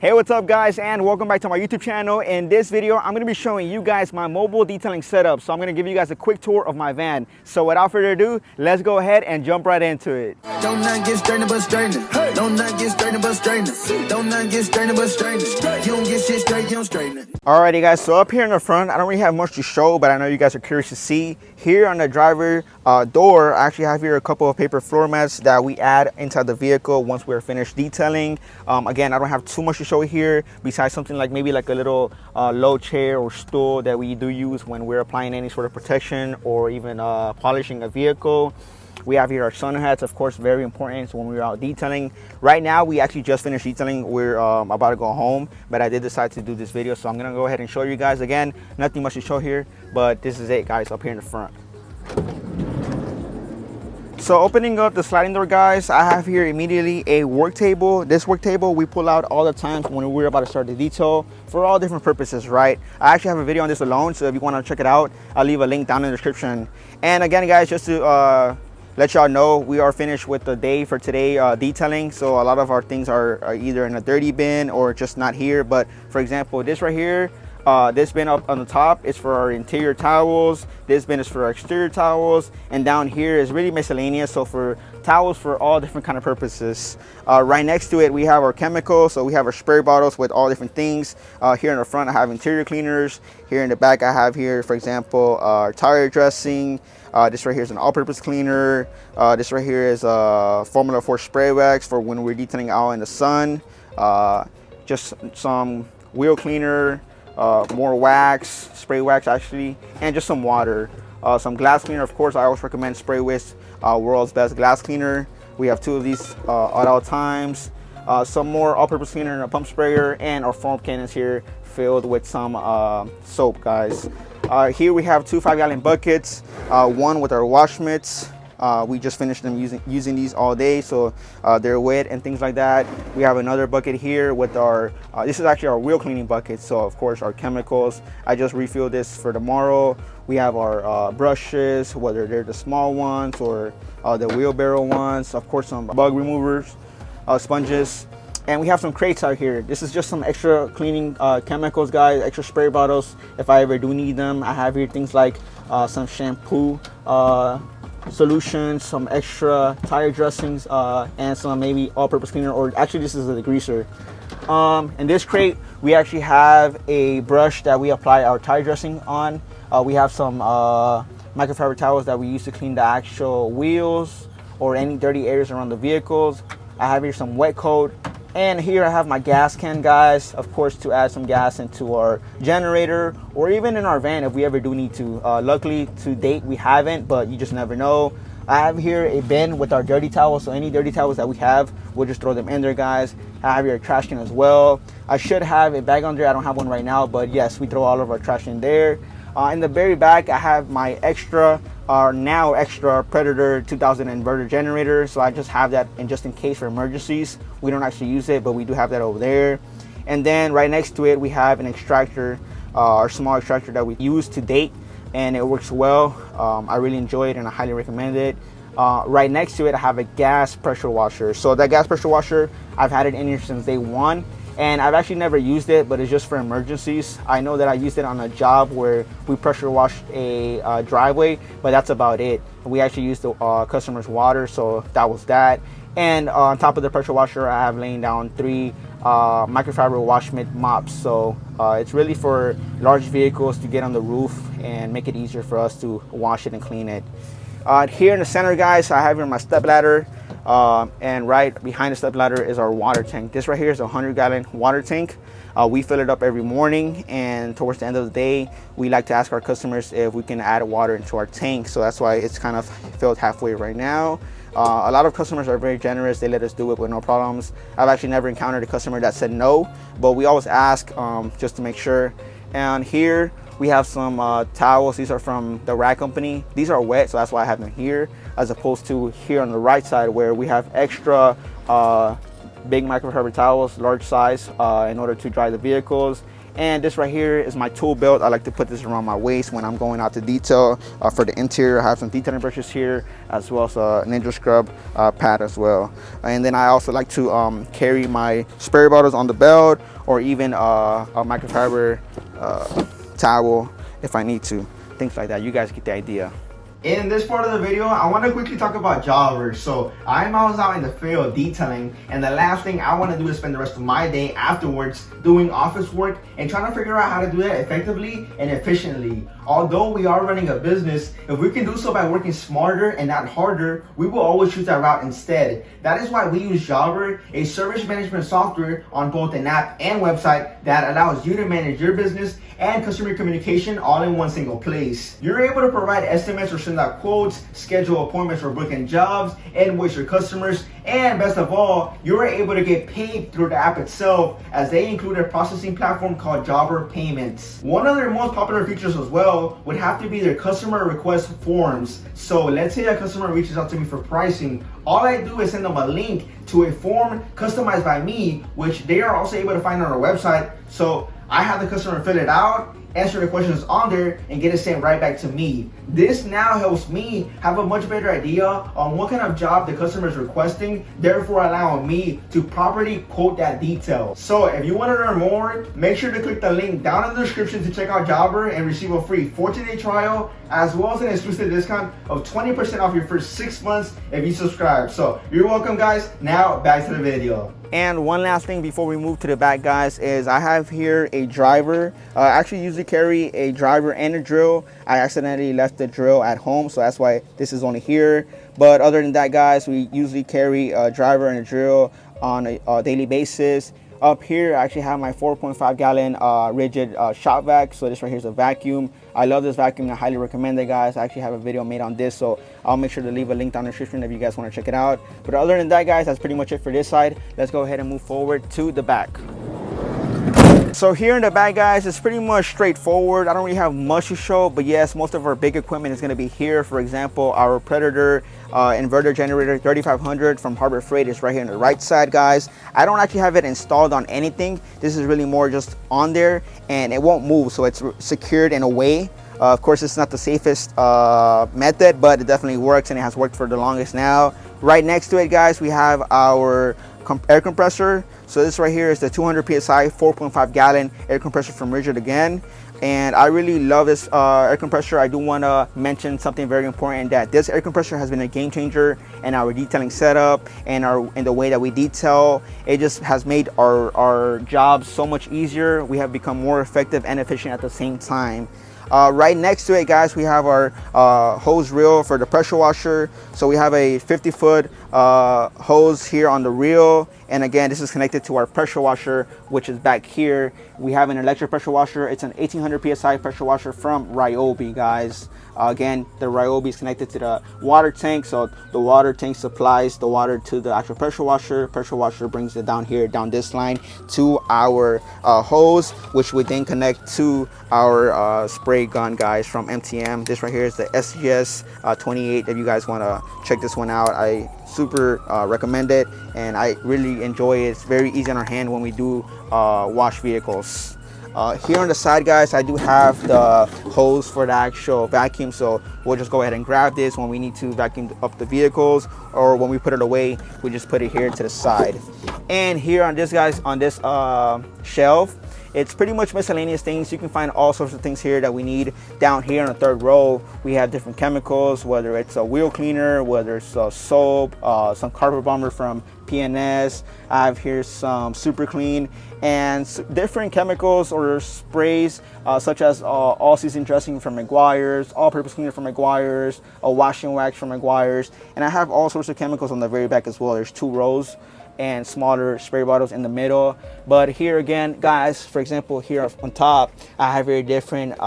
Hey, what's up guys, and welcome back to my YouTube channel. In this video, I'm gonna be showing you guys my mobile detailing setup. So I'm gonna give you guys a quick tour of my van. So without further ado, let's go ahead and jump right into it. Don't not get strained but strained. Don't not get strained but strained. Don't not get strained but strained. You don't get shit straight, you don't straighten it. Alrighty guys, so up here in the front, I don't really have much to show, but I know you guys are curious to see. Here on the driver door, I actually have here a couple of paper floor mats that we add inside the vehicle once we're finished detailing. Again, I don't have too much to show here besides something like maybe like a little low chair or stool that we do use when we're applying any sort of protection or even polishing a vehicle. We have here our sun hats, of course, very important when we're out detailing. Right now, we actually just finished detailing. We're about to go home, but I did decide to do this video, so I'm gonna go ahead and show you guys. Again, nothing much to show here, but this is it, guys, up here in the front. So opening up the sliding door, guys, I have here immediately a work table. This work table we pull out all the time when we're about to start the detail for all different purposes, right? I actually have a video on this alone, so if you want to check it out, I'll leave a link down in the description. And again, guys, just to let y'all know, we are finished with the day for today detailing. So a lot of our things are either in a dirty bin or just not here. But for example, this right here, this bin up on the top is for our interior towels. This bin is for our exterior towels, and down here is really miscellaneous, so for towels for all different kind of purposes. Right next to it we have our chemicals, so we have our spray bottles with all different things. Here in the front I have interior cleaners. Here in the back I have here, for example, our tire dressing. This right here is an all-purpose cleaner. This right here is a Formula 4 spray wax for when we're detailing out in the sun. Just some wheel cleaner, more wax, spray wax actually, and just some water. Some glass cleaner, of course. I always recommend Spray Whisk, world's best glass cleaner. We have two of these at all times. Some more all-purpose cleaner and a pump sprayer, and our foam cannons here filled with some soap, guys. Here we have two 5-gallon buckets, one with our wash mitts. We just finished them using these all day, so they're wet and things like that. We have another bucket here with our, this is actually our wheel cleaning bucket, so of course our chemicals. I just refilled this for tomorrow. We have our brushes, whether they're the small ones or the wheelbarrow ones. Of course, some bug removers, sponges. And we have some crates out here. This is just some extra cleaning chemicals, guys, extra spray bottles if I ever do need them. I have here things like some shampoo solutions, some extra tire dressings, and some maybe all-purpose cleaner, or actually this is a degreaser. In this crate we actually have a brush that we apply our tire dressing on. We have some microfiber towels that we use to clean the actual wheels or any dirty areas around the vehicles. I have here some wet coat. And here I have my gas can, guys, of course, to add some gas into our generator or even in our van if we ever do need to. Luckily, to date, we haven't, but you just never know. I have here a bin with our dirty towels, so any dirty towels that we have, we'll just throw them in there, guys. I have here a trash can as well. I should have a bag on there. I don't have one right now, but yes, we throw all of our trash in there. In the very back, I have my now extra Predator 2000 inverter generator. So I just have that just in case for emergencies. We don't actually use it, but we do have that over there. And then right next to it, we have an extractor, our small extractor that we use to date, and it works well. I really enjoy it and I highly recommend it. Right next to it, I have a gas pressure washer. So that gas pressure washer, I've had it in here since day one. And I've actually never used it, but it's just for emergencies. I know that I used it on a job where we pressure washed a driveway, but that's about it. We actually used the customer's water, so that was that. And on top of the pressure washer, I have laying down 3 microfiber wash mitt mops. So it's really for large vehicles to get on the roof and make it easier for us to wash it and clean it. Here in the center, guys, I have here my step ladder. And right behind the step ladder is our water tank. This right here is a 100-gallon water tank. We fill it up every morning, and towards the end of the day, we like to ask our customers if we can add water into our tank. So that's why it's kind of filled halfway right now. A lot of customers are very generous. They let us do it with no problems. I've actually never encountered a customer that said no, but we always ask just to make sure. And here we have some towels. These are from the Rag Company. These are wet, so that's why I have them here, as opposed to here on the right side where we have extra big microfiber towels, large size, in order to dry the vehicles. And this right here is my tool belt. I like to put this around my waist when I'm going out to detail. For the interior, I have some detailing brushes here, as well as a Ninja Scrub pad as well. And then I also like to carry my spray bottles on the belt, or even a microfiber towel if I need to. Things like that. You guys get the idea. In this part of the video, I want to quickly talk about jobbers. So I'm always out in the field detailing, and the last thing I want to do is spend the rest of my day afterwards doing office work and trying to figure out how to do that effectively and efficiently. Although we are running a business, if we can do so by working smarter and not harder, we will always choose that route instead. That is why we use Jobber, a service management software on both an app and website that allows you to manage your business and customer communication all in one single place. You're able to provide estimates or send out quotes, schedule appointments for booking jobs, invoice your customers, and best of all, you're able to get paid through the app itself, as they include a processing platform called Jobber Payments. One of their most popular features as well would have to be their customer request forms. So let's say a customer reaches out to me for pricing. All I do is send them a link to a form customized by me, which they are also able to find on our website. So I have the customer fill it out, answer the questions on there, and get it sent right back to me. This now helps me have a much better idea on what kind of job the customer is requesting, therefore allowing me to properly quote that detail. So if you want to learn more, make sure to click the link down in the description to check out Jobber and receive a free 14-day trial, as well as an exclusive discount of 20% off your first 6 months if you subscribe. So you're welcome, guys. Now back to the video. And one last thing before we move to the back, guys, is I have here a driver. I actually usually carry a driver and a drill. I accidentally left the drill at home, so that's why this is only here. But other than that, guys, we usually carry a driver and a drill on a daily basis. Up here, I actually have my 4.5 gallon rigid shop vac. So this right here is a vacuum. I love this vacuum. I highly recommend it, guys. I actually have a video made on this, so I'll make sure to leave a link down in the description if you guys want to check it out. But other than that, guys, that's pretty much it for this side. Let's go ahead and move forward to the back. So here in the back, guys, it's pretty much straightforward. I don't really have much to show, but yes, most of our big equipment is going to be here. For example, our Predator inverter generator 3500 from Harbor Freight is right here on the right side, guys. I don't actually have it installed on anything. This is really more just on there, and it won't move, so it's secured in a way. Of course, it's not the safest method, but it definitely works, and it has worked for the longest now. Right next to it, guys, we have our air compressor. So this right here is the 200 psi 4.5 gallon air compressor from Ridgid again, and I really love this air compressor. I do want to mention something very important, that this air compressor has been a game changer in our detailing setup and in the way that we detail. It just has made our jobs so much easier. We have become more effective and efficient at the same time. Right next to it, guys, we have our hose reel for the pressure washer. So we have a 50-foot hose here on the reel, and again, this is connected to our pressure washer, which is back here. We have an electric pressure washer. It's an 1800 psi pressure washer from Ryobi, guys. Again, the Ryobi is connected to the water tank, so the water tank supplies the water to the actual pressure washer. Pressure washer brings it down here, down this line, to our hose, which we then connect to our spray gun, guys, from MTM. This right here is the SGS 28. If you guys want to check this one out, I super recommend it, and I really enjoy it. It's very easy on our hand when we do wash vehicles. Here on the side, guys, I do have the hose for the actual vacuum, so we'll just go ahead and grab this when we need to vacuum up the vehicles, or when we put it away, we just put it here to the side. And here on this, guys, on this shelf, it's pretty much miscellaneous things. You can find all sorts of things here that we need. Down here on the third row, we have different chemicals, whether it's a wheel cleaner, whether it's a soap, some carpet bomber from PNS. I have here some Super Clean, and different chemicals or sprays, such as all-season dressing from Meguiar's, all-purpose cleaner from Meguiar's, a washing wax from Meguiar's, and I have all sorts of chemicals on the very back as well. There's 2 rows and smaller spray bottles in the middle. But here again, guys, for example, here on top, I have very different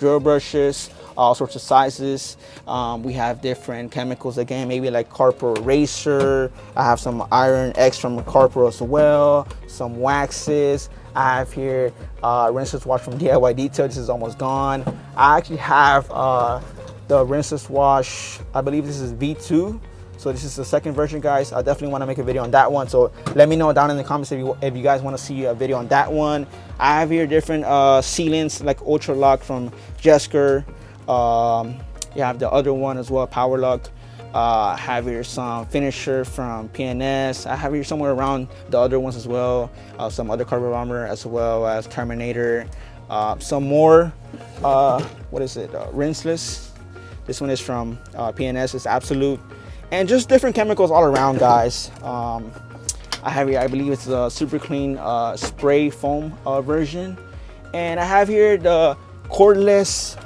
drill brushes, all sorts of sizes. We have different chemicals again, maybe like Carpro Eraser. I have some Iron X from Carpro as well, some waxes. I have here rinseless wash from DIY Detail. This is almost gone. I actually have the rinseless wash, I believe this is V2. So this is the second version, guys. I definitely want to make a video on that one. So let me know down in the comments if you guys want to see a video on that one. I have here different sealants like Ultra Lock from Jesker. You have the other one as well, Power Lock. I have here some finisher from PNS. I have here somewhere around the other ones as well. Some other carburetor as well as Terminator. Some more, what is it? Rinseless. This one is from PNS. It's Absolute. And just different chemicals all around, guys. I have here, I believe it's the Super Clean spray foam version. And I have here the cordless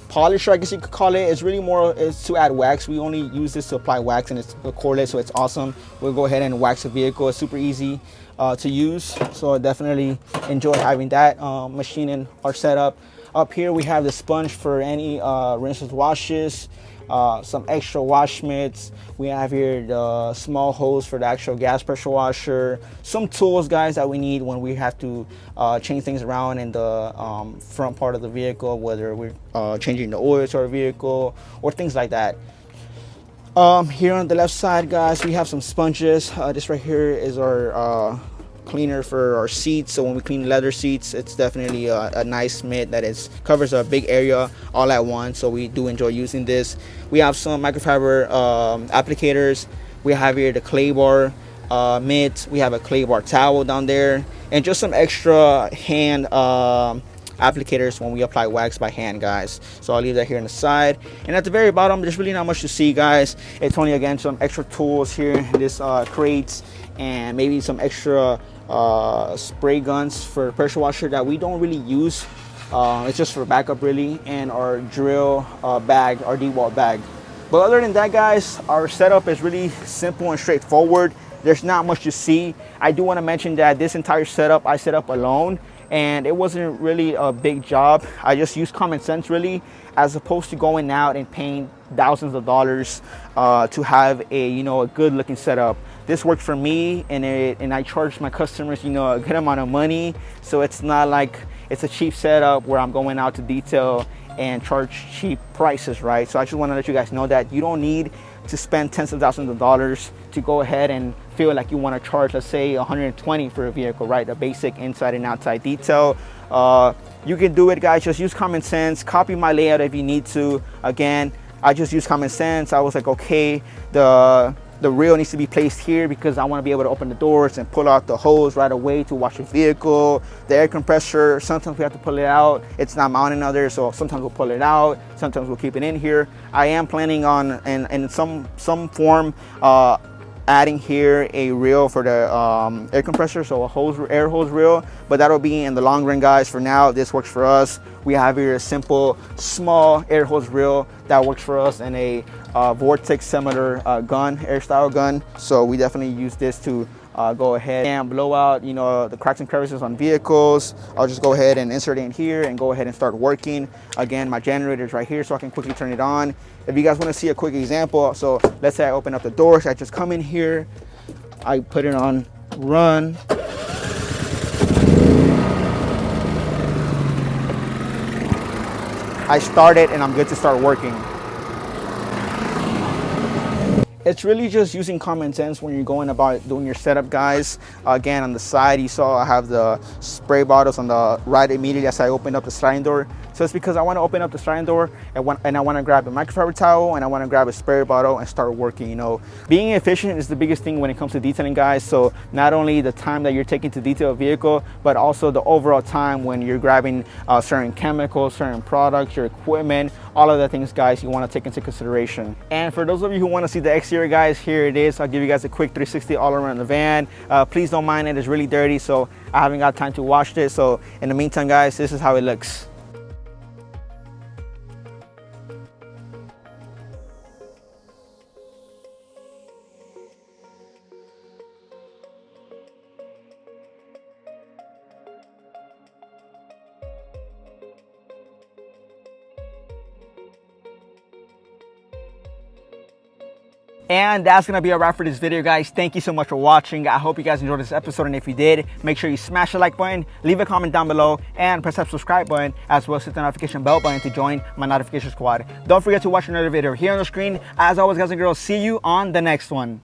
polisher, I guess you could call it. It's really more, it's to add wax. We only use this to apply wax, and it's cordless, so it's awesome. We'll go ahead and wax the vehicle. It's super easy to use, so I definitely enjoy having that machine in our setup. Up here we have the sponge for any rinses, washes, some extra wash mitts. We have here the small hose for the actual gas pressure washer. Some tools, guys, that we need when we have to change things around in the front part of the vehicle, whether we're changing the oil to our vehicle or things like that. Here on the left side, guys, we have some sponges. This right here is our cleaner for our seats. So when we clean leather seats, it's definitely a nice mitt that covers a big area all at once. So we do enjoy using this. We have some microfiber applicators. We have here the clay bar mitt. We have a clay bar towel down there, and just some extra hand applicators when we apply wax by hand, guys. So I'll leave that here on the side. And at the very bottom, there's really not much to see, guys. It's only, again, some extra tools here in this crates, and maybe some extra spray guns for pressure washer that we don't really use. It's just for backup, really, and our drill bag, our DeWalt bag. But other than that, guys, our setup is really simple and straightforward. There's not much to see. I do want to mention that this entire setup I set up alone, and it wasn't really a big job. I just used common sense, really, as opposed to going out and paying thousands of dollars to have a a good looking setup. This worked for me, and I charged my customers a good amount of money. So it's not like it's a cheap setup where I'm going out to detail and charge cheap prices, right? So I just want to let you guys know that you don't need to spend tens of thousands of dollars to go ahead and feel like you want to charge, let's say, 120 for a vehicle, right? A basic inside and outside detail. You can do it, guys. Just use common sense. Copy my layout if you need to. Again, I just use common sense. I was like, okay, the reel needs to be placed here because I want to be able to open the doors and pull out the hose right away to wash the vehicle. The air compressor, sometimes we have to pull it out. It's not mounted on there, so sometimes we'll pull it out. Sometimes we'll keep it in here. I am planning on, in some form, adding here a reel for the air compressor, so a air hose reel, but that'll be in the long run, guys. For now, this works for us. We have here a simple small air hose reel that works for us, and a Vortex similar gun, air style gun. So we definitely use this to go ahead and blow out the cracks and crevices on vehicles. I'll just go ahead and insert it in here and go ahead and start working. Again, my generator is right here, so I can quickly turn it on. If you guys want to see a quick example, so let's say I open up the doors. I just come in here, I put it on run, I start it, and I'm good to start working. It's really just using common sense when you're going about doing your setup, guys. Again, on the side, you saw I have the spray bottles on the right immediately as I opened up the sliding door. So it's because I want to open up the sliding door and I want to grab a microfiber towel and I want to grab a spray bottle and start working. Being efficient is the biggest thing when it comes to detailing, guys. So not only the time that you're taking to detail a vehicle, but also the overall time when you're grabbing certain chemicals, certain products, your equipment, all of the things, guys, you want to take into consideration. And for those of you who want to see the exterior, guys, here it is. I'll give you guys a quick 360 all around the van. Please don't mind it. It's really dirty, so I haven't got time to wash this. So in the meantime, guys, this is how it looks. And that's gonna be a wrap for this video, guys. Thank you so much for watching. I hope you guys enjoyed this episode, and if you did, make sure you smash the like button, leave a comment down below, and press that subscribe button, as well as hit the notification bell button to join my notification squad. Don't forget to watch another video here on the screen. As always, guys and girls, see you on the next one.